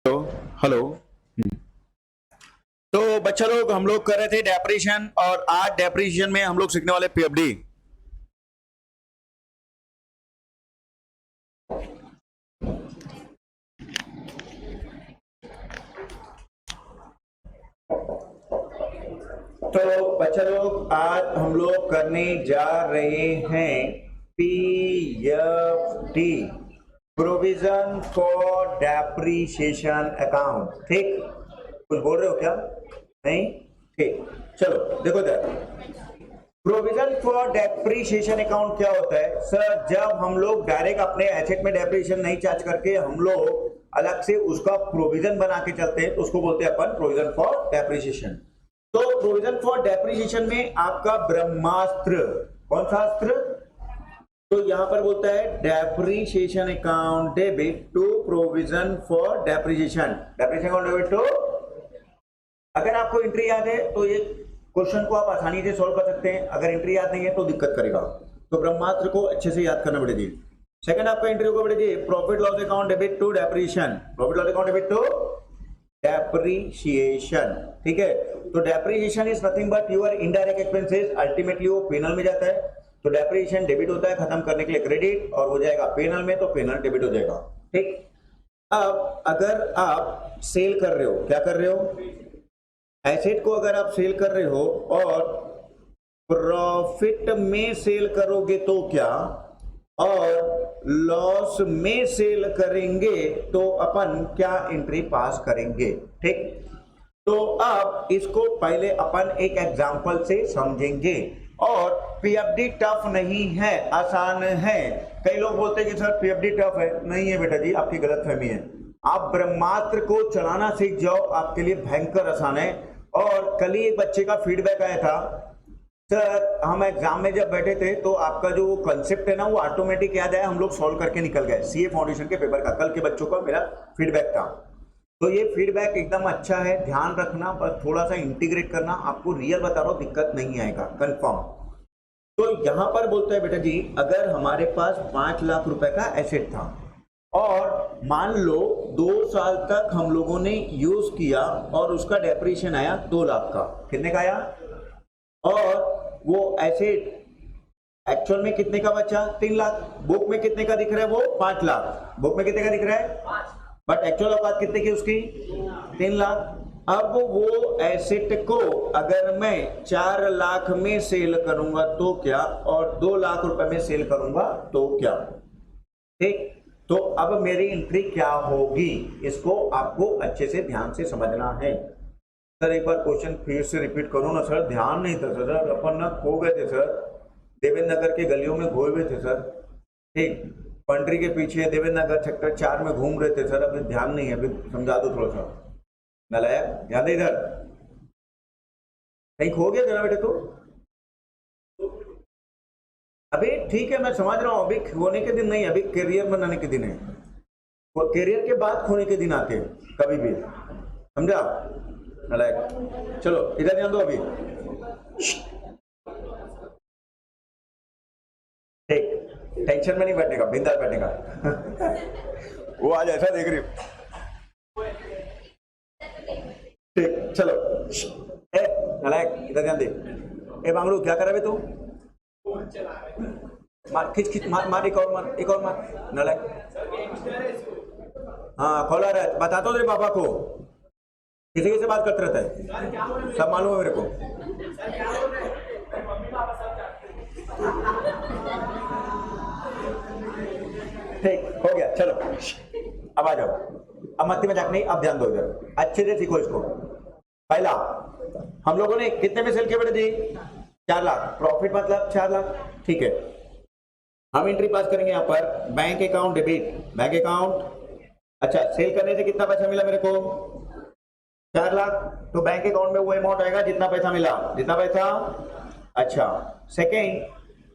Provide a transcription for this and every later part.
Hello hello. तो बच्चा लोग हम लोग कर रहे थे डेप्रिसिएशन और आज डेप्रिसिएशन में हम लोग सीखने वाले पीएफडी। तो बच्चा लोग आज हम लोग करने जा रहे हैं PFD, provision for depreciation account. ठीक, कुछ बोल रहे हो क्या? नहीं? ठीक, चलो देखो इधर। प्रोविजन फॉर डेप्रिसिएशन अकाउंट क्या होता है सर? जब हम लोग डायरेक्ट अपने एसेट में डेप्रिसिएशन नहीं चार्ज करके हम लोग अलग से उसका प्रोविजन बना के चलते हैं तो उसको बोलते हैं अपन प्रोविजन फॉर डेप्रिसिएशन। तो प्रोविजन फॉर डेप्रिसिएशन में आपका ब्रह्मास्त्र कौन सा अस्त्र? तो यहां पर बोलता है depreciation account debit to provision for depreciation. Depreciation account debit to, अगर आपको एंट्री याद है तो ये क्वेश्चन को आप आसानी से सॉल्व कर सकते हैं। अगर एंट्री याद नहीं है तो दिक्कत करेगा, तो ब्रह्मास्त्र को अच्छे से याद करना पड़ेगी। सेकंड आपका एंट्री होगा पड़ेगी profit loss account debit to depreciation. Profit loss account debit to depreciation. ठीक है, तो depreciation is nothing but your indirect expenses, ultimately वो पेनल में जाता है। तो डेप्रिसिएशन डेबिट होता है खत्म करने के लिए क्रेडिट और हो जाएगा पेनल में, तो पेनल डेबिट हो जाएगा। ठीक, अब अगर आप सेल कर रहे हो, क्या कर रहे हो? एसेट को अगर आप सेल कर रहे हो और प्रॉफिट में सेल करोगे तो क्या, और लॉस में सेल करेंगे तो अपन क्या एंट्री पास करेंगे? ठीक, तो अब इसको पहले अपन एक एग्जांपल से समझेंगे। और पीएफडी टफ नहीं है, आसान है। कई लोग बोलते हैं कि सर पीएफडी टफ है। नहीं है बेटा जी, आपकी गलतफहमी है। आप ब्रह्मास्त्र को चलाना सीख जाओ, आपके लिए भयंकर आसान है। और कल ही एक बच्चे का फीडबैक आया था, सर हम एग्जाम में जब बैठे थे तो आपका जो कंसेप्ट है ना वो ऑटोमेटिक याद आया, हम लोग सॉल्व करके निकल गए। सीए फाउंडेशन के पेपर का कल के बच्चों का मेरा फीडबैक था। तो ये फीडबैक एकदम अच्छा है, ध्यान रखना, बस थोड़ा सा इंटीग्रेट करना। आपको रियल बता रहा हूं, दिक्कत नहीं आएगा कंफर्म। तो यहां पर बोलता है बेटा जी, अगर हमारे पास 5 लाख रुपए का एसेट था और मान लो 2 साल तक हम लोगों ने यूज किया और उसका डेप्रिसिएशन आया 2 लाख का। कितने का आया? और वो एसेट एक्चुअल में कितने का बचा? 3 लाख। बुक में कितने का दिख रहा है? वो 5 लाख। बुक में कितने का दिख रहा है? बट एक्चुअल औकात कितने की उसकी? 3 लाख। अब वो एसेट को अगर मैं 4 लाख में सेल करूंगा तो क्या, और 2 लाख रुपए में सेल करूंगा तो क्या? ठीक, तो अब मेरी एंट्री क्या होगी, इसको आपको अच्छे से ध्यान से समझना है। सर एक बार क्वेश्चन फिर से रिपीट करो ना सर, ध्यान नहीं था सर, अपन ना खो गए थे सर, देवेंद्र नगर के गलियों में घोए हुए थे सर। ठीक, पंड्री के पीछे देवेंद्र नगर सेक्टर 4 में घूम रहे थे सर। अभी ध्यान नहीं है, अभी समझा दो थोड़ा सा। नालायक, ध्यान दे इधर, कहीं खो गया जरा बेटे तो। अभी ठीक है, मैं समझ रहा हूं, अभी खोने के दिन नहीं, अभी करियर बनाने के दिन है। और करियर के बाद खोने के दिन आते हैं कभी भी, समझा? नालायक, चलो इधर ध्यान दो अभी। ठीक, टेंशन में नहीं बैठने का, बिंदास बैठने का। वो आज ऐसा देख रही हूँ। ठीक, चलो। ए नालायक, इधर ध्यान दे। ए बांगड़ू, क्या कर रहा है तू? मार, खींच खींच, मार मार, एक और मार, एक और मार। नालायक, हाँ खोला रहा है, बता दो तेरे पापा को। किसी किसी से बात करते रहता है, सब मालूम है मेरे को। ठीक, हो गया, चलो अब आ जाओ। अब मस्ती मजाक नहीं, अब ध्यान दो इधर, अच्छे से सीखो इसको। पहला, हम लोगों ने कितने में सेल किए बेटे जी? 4 लाख। प्रॉफिट मतलब 4 लाख। ठीक है, हम एंट्री पास करेंगे यहाँ पर bank account debit, bank account. अच्छा, सेल करने से कितना पैसा मिला मेरे को? 4 लाख। तो बैंक अकाउंट में वो अमाउंट आएगा जितना पैसा मिला, जितना पैसा। अच्छा, सेकेंड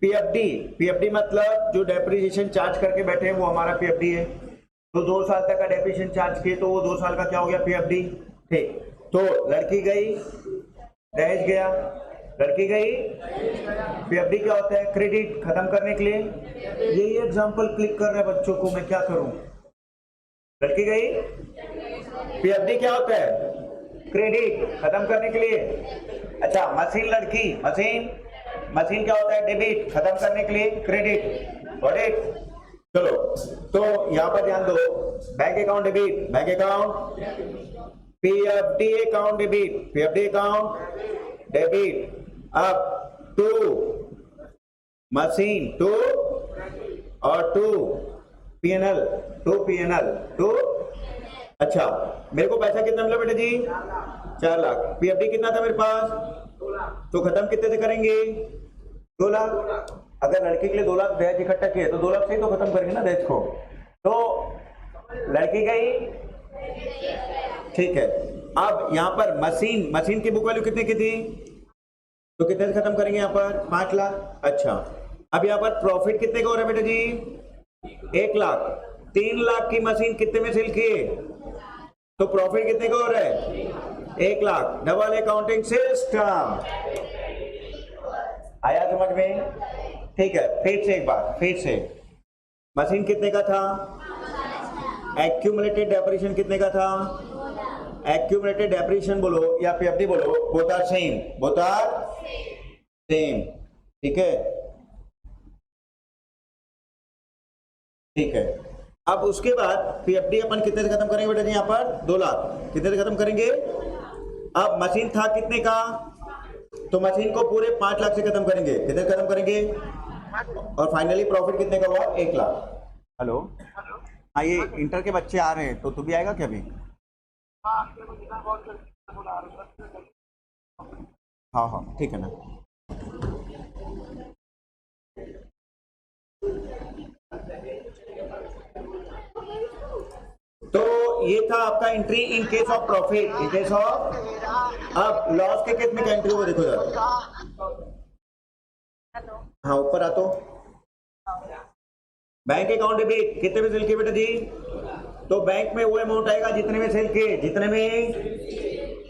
पीएफडी। पीएफडी मतलब जो डेप्रिसिएशन चार्ज करके बैठे हैं वो हमारा पीएफडी है। तो 2 साल तक का डेप्रिसिएशन चार्ज किए तो वो 2 साल का क्या हो गया? पीएफडी। ठीक, तो लड़की गई, दहेज गया, लड़की गई, पीएफडी क्या होता है? क्रेडिट, खत्म करने के लिए। यही एग्जांपल क्लिक कर रहे हैं बच्चों को, मैं क्या करूं? लड़की गई। पीएफडी क्या होता है? क्रेडिट, खत्म करने के लिए। अच्छा, मशीन लड़की, मशीन क्या होता है? डेबिट, खत्म करने के लिए। Credit, got it. चलो, तो यहां पर ध्यान दो, bank account debit, bank account, PFD account debit, PFD account debit. अब टू मशीन, टू और टू पीएनएल, टू। अच्छा, मेरे को पैसा कितना मिला बेटा जी? 4 लाख। पीएफडी कितना था मेरे पास? 2 लाख। तो खत्म कितने से करेंगे? 2 लाख। अगर लड़की के लिए 2 लाख दहेज इकट्ठा किए तो 2 लाख से ही तो खत्म करेंगे ना दहेज को। तो लड़की गई, ठीक है। अब यहाँ पर मशीन की बुक वैल्यू कितने की थी? तो कितने से खत्म करेंगे यहाँ पर? 5 लाख। अच्छा, अब यहाँ पर प्रॉफिट कितने का हो रहा है बेटा जी? 1 लाख। 3 लाख की मशीन कितने में सेल किए? तो प्रॉफिट कितने का हो रहा है? 1 लाख। डबल अकाउंटिंग सिस्टम आया समझ में? ठीक है, फिर से एक बार, फिर से मशीन कितने का था? एक्यूमुलेटेड डेप्रिसिएशन कितने का था? एक्यूमुलेटेड डेप्रिसिएशन बोलो या पीएफडी बोलो, बोथ आर सेम। ठीक है, ठीक है। अब उसके बाद पीएफडी अपन कितने से खत्म करेंगे बेटा जी? यहाँ पर 2 लाख। कितने से खत्म करेंगे? अब मशीन था कितने का? तो मशीन को पूरे 5 लाख से खत्म करेंगे। कितने से खत्म करेंगे? और फाइनली प्रॉफिट कितने का हुआ? 1 लाख। हेलो, हाँ, ये इंटर के बच्चे आ रहे हैं, तो तू भी आएगा क्या अभी? हाँ, ठीक है ना। तो ये था आपका entry in case of profit, in case of. अब लॉस के केस में क्या एंट्री हो? देखो जरा, हाँ ऊपर आ तो। बैंक अकाउंट डेबिट कितने में सेल किए बेटा जी? तो बैंक में वो अमाउंट आएगा जितने में सेल किए, जितने में।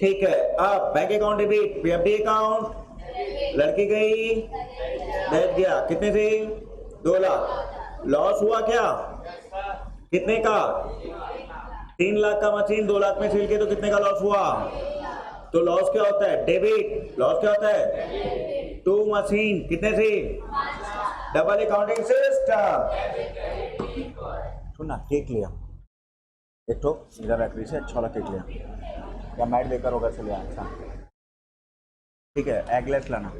ठीक है, अब bank account debit, PFD account, लड़की गई, दहेज गया, कितने से? 2 लाख। लॉस हुआ क्या? कितने का? 3 लाख का मशीन 2 लाख में सेल किया तो कितने का लॉस हुआ? तो लॉस क्या होता है? डेबिट। लॉस क्या होता है? टू मशीन, कितने से? Double accounting system. सुनना, केक लिया एक तो इधर रखी से, अच्छा वाला केक लिया, या मैट लेकर होगा चलिए। अच्छा, ठीक है, एगलेस लाना।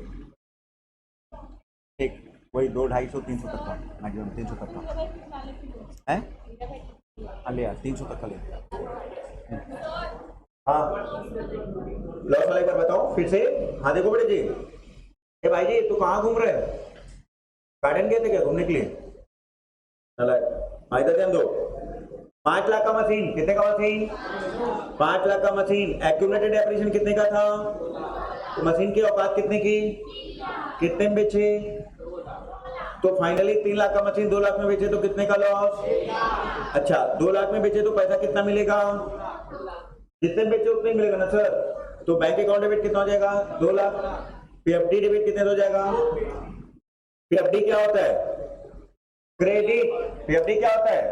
ठीक, वही 200, 250, 300 तक का मैक्सिमम, 300 तक का है। हाँ लिया, 300 तक का लिया। हाँ, लॉस वाले पर बताओ फिर से। हाँ देखो बेटे जी, ए भाई जी, तू कहाँ घूम रहे? गार्डन गए थे क्या घूमने के लिए? चला, इधर ध्यान दो। 5 लाख का मशीन, कितने का मशीन? 5 लाख का मशीन। एक्यूमुलेटेड डेप्रिसिएशन कितने का था? तो मशीन की औकात कितने की? कितने में बेचे? तो फाइनली 3 लाख का मशीन 2 लाख में बेचे तो कितने का लॉस? अच्छा, 2 लाख में बेचे तो पैसा कितना मिलेगा? जितने बेचे उतने मिलेगा ना सर। तो बैंक अकाउंट डेबिट कितना हो जाएगा? 2 लाख। पीएफडी डेबिट कितने हो जाएगा? पीएफडी क्या होता है? क्रेडिट। पीएफडी क्या होता है?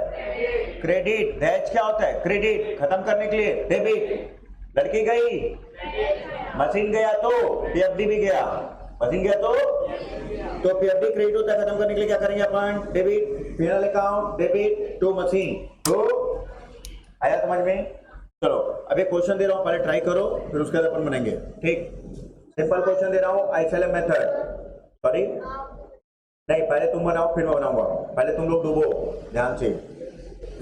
क्रेडिट। दहेज क्या होता है? क्रेडिट। खत्म करने के लिए डेबिट। लड़की गई, मशीन गया तो पीएफडी भी गया। मशीन गया तो पीएफडी क्रेडिट होता है, खत्म करने के लिए क्या करेंगे अपन? Debit. PNL account debit to machine. तो आया समझ में? चलो, अब एक क्वेश्चन दे रहा हूं, पहले ट्राई करो, फिर उसके बाद अपन बनाएंगे। ठीक, सिंपल क्वेश्चन दे रहा हूं, आइसोलेम मेथड। सॉरी नहीं, पहले तुम बनाओ फिर मैं बनाऊंगा। पहले तुम लोग डूबो ध्यान से।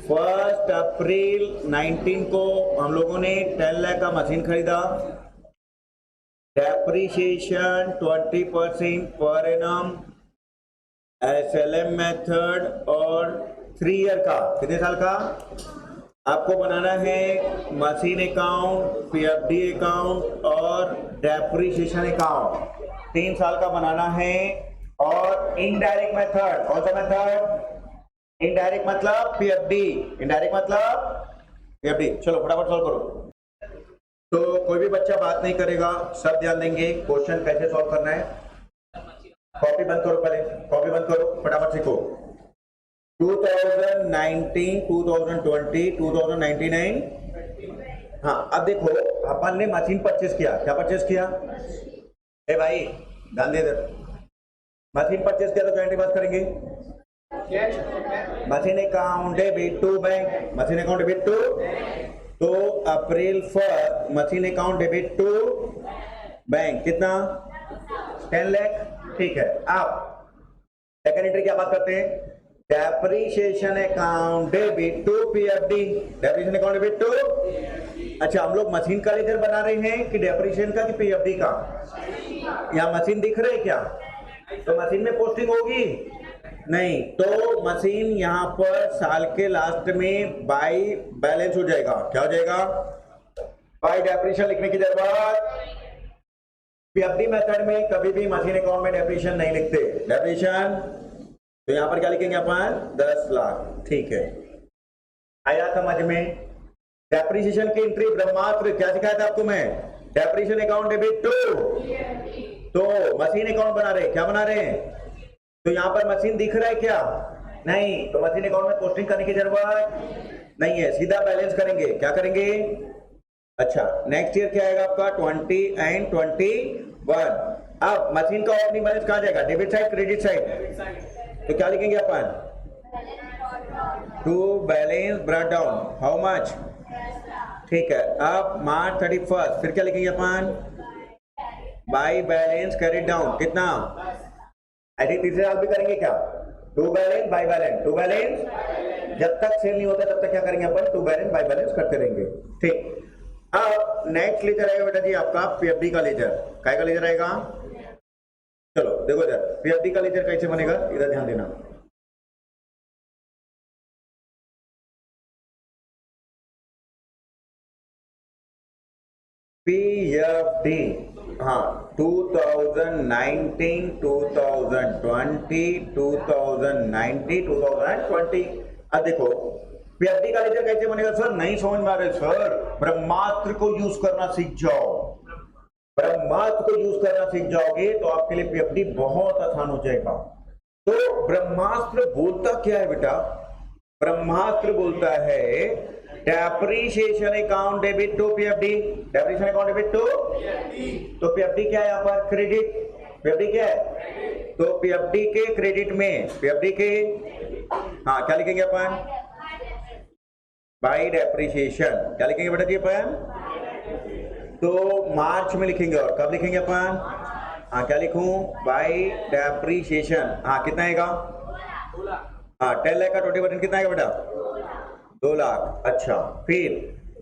1 अप्रैल 19 को हम लोगों ने 10 लाख का मशीन खरीदा। Depreciation 20% per annum, SLM method, और 3 ईयर का, कितने साल का आपको बनाना है? मशीन अकाउंट, पीएफडी अकाउंट और डेप्रिसिएशन अकाउंट 3 साल का बनाना है। और इनडायरेक्ट मेथड, कौन सा मेथड? इनडायरेक्ट मतलब पीएफडी, इनडायरेक्ट मतलब पीएफडी। चलो फटाफट सॉल्व करो। तो कोई भी बच्चा बात नहीं करेगा, सब ध्यान देंगे क्वेश्चन कैसे सॉल्व करना है। कॉपी बंद करो, पहले कॉपी बंद करो, फटाफट सीखो। 2019, 2020, 2099। हाँ, अब देखो अपन ने मशीन परचेस किया, क्या परचेस किया? ए भाई ध्यान दे इधर, मशीन परचेस किया तो क्या एंट्री पास करेंगे? Machine account debit to bank, machine account debit to, तो April 1 machine account debit to bank कितना? 10 लाख। ठीक है, आप सेकंड एंट्री क्या बात करते हैं? Depreciation account debit to PFD, depreciation account debit to. अच्छा, हम लोग मशीन का लेजर बना रहे हैं कि डेप्रिसिएशन का कि पीएफडी का? यहाँ मशीन दिख रहे क्या? तो मशीन में पोस्टिंग होगी नहीं, तो मशीन यहाँ पर साल के लास्ट में बाय बैलेंस हो जाएगा। क्या हो जाएगा? बाय डेप्रिसिएशन लिखने की जरूरत। पीएफडी मेथड में कभी भी मशीन अकाउंट में डेप्रिसिएशन नहीं लिखते। डेप्रिसिएशन तो यहाँ पर क्या लिखेंगे अपन? 10 लाख। ठीक है, आया समझ में? डेप्रिसिएशन की एंट्री ब्रह्मास्त्र क्या सिखाया था आपको मैं? डेप्रिसिएशन अकाउंट डेबिट टू, तो मशीन अकाउंट बना रहे, क्या बना रहे हैं? तो यहाँ पर मशीन दिख रहा है क्या? नहीं, तो मशीन अकाउंट में पोस्टिंग करने की जरूरत नहीं है, सीधा बैलेंस करेंगे। क्या करेंगे? अच्छा, नेक्स्ट ईयर क्या आएगा आपका? 20 एंड 21। अब मशीन का ओपनिंग बैलेंस कहाँ जाएगा? Debit side, credit side. तो क्या लिखेंगे अपन? To balance brought down how much? ठीक है, अब मार्च 31 फिर क्या लिखेंगे अपन? बाय बैलेंस कैरिड डाउन कितना? आई थिंक तीसरे साल भी करेंगे क्या? To balance by balance, to balance जब तक सेल नहीं होता तब तक क्या करेंगे अपन? टू बैलेंस बाय बैलेंस करते रहेंगे। ठीक, अब नेक्स्ट लेजर आएगा बेटा जी आपका पीएफडी का लेजर। काय का लेजर आएगा? चलो देखो इधर, पीएफडी का लेजर कैसे बनेगा, इधर ध्यान देना। पीएफडी, हाँ, 2019, 2020, 2019, 2020। अब देखो पीएफडी का लेजर कैसे बनेगा सर? नहीं समझ में आ रहे सर? ब्रह्मास्त्र को यूज करना सीख जाओ। ब्रह्मास्त्र को यूज करना सीख जाओगे तो आपके लिए पीएफडी बहुत आसान हो जाएगा। तो ब्रह्मास्त्र बोलता क्या है बेटा? ब्रह्मास्त्र बोलता है depreciation account debit to PFD, depreciation account debit to, तो पीएफडी क्या है यहाँ पर? क्रेडिट। पीएफडी क्या है? तो पीएफडी के क्रेडिट में, पीएफडी के, हाँ क्या लिखेंगे अपन? Bye depreciation. क्या लिखेंगे बेटा जी अपन? तो मार्च में लिखेंगे, और कब लिखेंगे अपन? हाँ क्या लिखूं? Bye depreciation. हाँ कितना आएगा? हाँ 10 लाख का 20% कितना आएगा बेटा? 2 लाख। अच्छा, फिर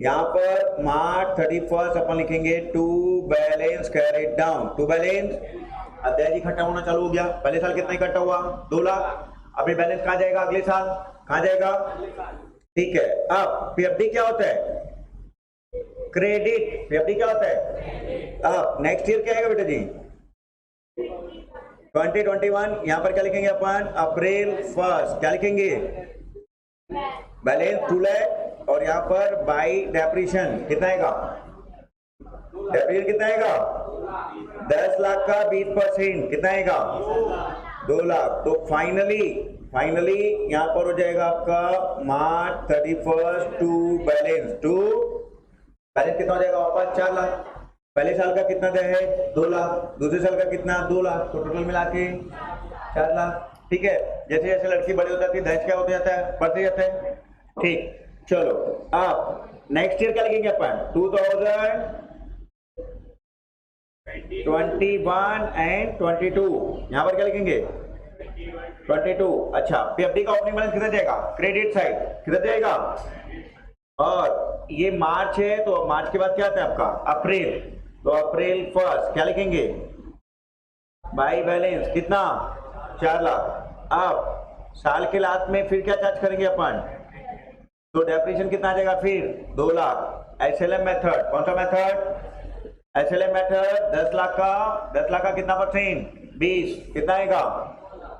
यहाँ पर मार्च 31 अपन लिखेंगे to balance carried down, to balance. अध्याय इकट्ठा होना चालू हो गया। पहले साल कितना इकट्ठा हुआ? 2 लाख। अभी बैलेंस कहाँ जाएगा? अगले साल कहाँ जाएगा? ठीक है, अब पीएफडी क्या होता है? क्रेडिट। पीएफडी क्या होता है? अब नेक्स्ट ईयर क्या आएगा बेटा जी? 2021। यहाँ पर क्या लिखेंगे अपन? अप्रैल 1 क्या लिखेंगे? बैलेंस 2 लाख, और यहाँ पर बाय डेप्रिसिएशन कितना आएगा? डेप्रिसिएशन कितना आएगा? 10 लाख का 20% कितना आएगा? 2 लाख। तो फाइनली यहाँ पर हो जाएगा आपका मार्च 31 टू बैलेंस, टू बैलेंस कितना हो जाएगा वापस? 4 लाख। पहले साल का कितना है? 2 लाख। दूसरे साल का कितना? 2 लाख। तो टोटल मिला के 4 लाख। ठीक है, जैसे जैसे लड़की बड़ी हो जाती है दहेज क्या होता जाता है? बढ़ते जाता है। ठीक, चलो अब नेक्स्ट ईयर क्या लिखेंगे अपन? 2021 एंड 22। यहाँ पर क्या लिखेंगे? 22। अच्छा, पीएफडी का ओपनिंग बैलेंस कितना जाएगा? क्रेडिट साइड कितना जाएगा? और ये मार्च है, तो मार्च के बाद क्या आता है आपका? अप्रैल। तो अप्रैल 1 क्या लिखेंगे? बाय बैलेंस कितना? 4 लाख। अब साल के लास्ट में फिर क्या चार्ज करेंगे अपन? तो डेप्रिसिएशन कितना आ जाएगा फिर? 2 लाख। एसएलएम मेथड, कौन सा मेथड? SLM method. 10 लाख का कितना परसेंट? 20। कितना आएगा?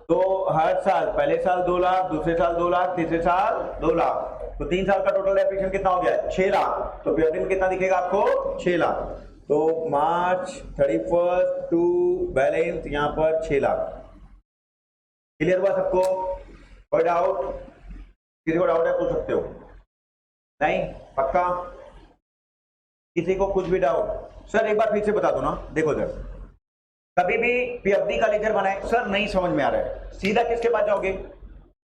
तो हर साल, पहले साल 2 लाख, दूसरे साल 2 लाख, तीसरे साल 2 लाख, तो 3 साल का टोटल डेप्रिसिएशन कितना हो गया? 6 लाख। तो पीएफडी में कितना दिखेगा आपको? 6 लाख। तो मार्च 31 टू बैलेंस यहाँ पर 6 लाख। क्लियर हुआ सबको? कोई डाउट? किसी को डाउट है पूछ सकते हो। नहीं? पक्का? किसी को कुछ भी डाउट? सर एक बार फिर से बता दो ना। देखो सर, कभी भी पीएफडी का लेजर बनाए, सर नहीं समझ में आ रहा है, सीधा किसके पास जाओगे?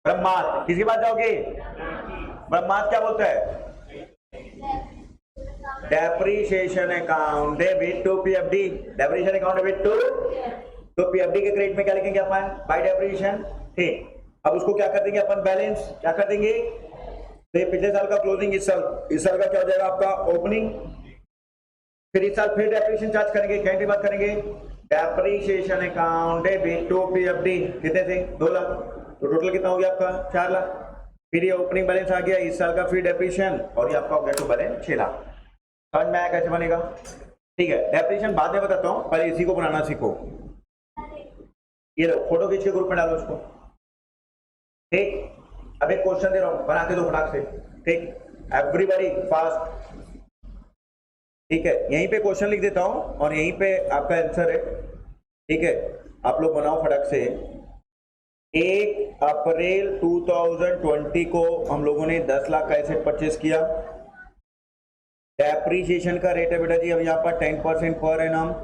ब्रह्मास्त्र। किसके पास जाओगे? ब्रह्मास्त्र क्या बोलता है? Depreciation account debit to PFD, depreciation account debit to, तो पीएफडी के क्रेडिट में क्या लिखेंगे अपन? Bye depreciation. ठीक, अब उसको क्या कर देंगे अपन? बैलेंस। क्या कर देंगे? तो ये पिछले साल का क्लोजिंग, इस साल का क्या हो जाएगा आपका? ओपनिंग। फिर इस साल फिर डेप्रिसिएशन चार्ज करेंगे, क्या एंट्री बात करेंगे? Depreciation account debit to PFD. कितने थे? 2 लाख। तो टोटल कितना हो गया आपका? 4 लाख। फिर ये ओपनिंग बैलेंस आ गया, इस साल का फिर डेप्रिसिएशन, और ये आपका हो गया टू बैलेंस 6 लाख। समझ में आया कैसे बनेगा? ठीक है, डेप्रिसिएशन बाद में बताता हूँ, पहले इसी को बनाना सीखो। ये लो, फोटो खींच के ग्रुप में डालो उसको। ठीक, अब एक क्वेश्चन दे रहा हूं, बना के दो फटाक से। ठीक, एवरीबॉडी फास्ट। ठीक है, यहीं पे क्वेश्चन लिख देता हूं और यहीं पे आपका आंसर है। ठीक है, आप लोग बनाओ फटाक से। 1 अप्रैल 2020 को हम लोगों ने 10 लाख का एसेट परचेस किया। डेप्रिसिएशन का रेट है बेटा जी अब यहाँ पर 10% पर एनम।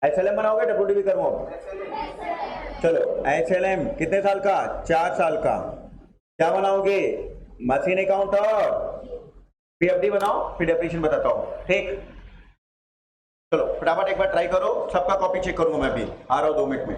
एसएलएम बनाओगे? डब्ल्यूडीवी करो? चलो एसएलएम कितने साल का? 4 साल का। क्या बनाओगे? मशीन अकाउंट और पीएफडी बनाओ, फिर डेप्रिसिएशन बताता हूँ। ठीक, चलो फटाफट एक बार ट्राई करो, सबका कॉपी चेक करूंगा मैं भी, आ रहा हूँ 2 मिनट में।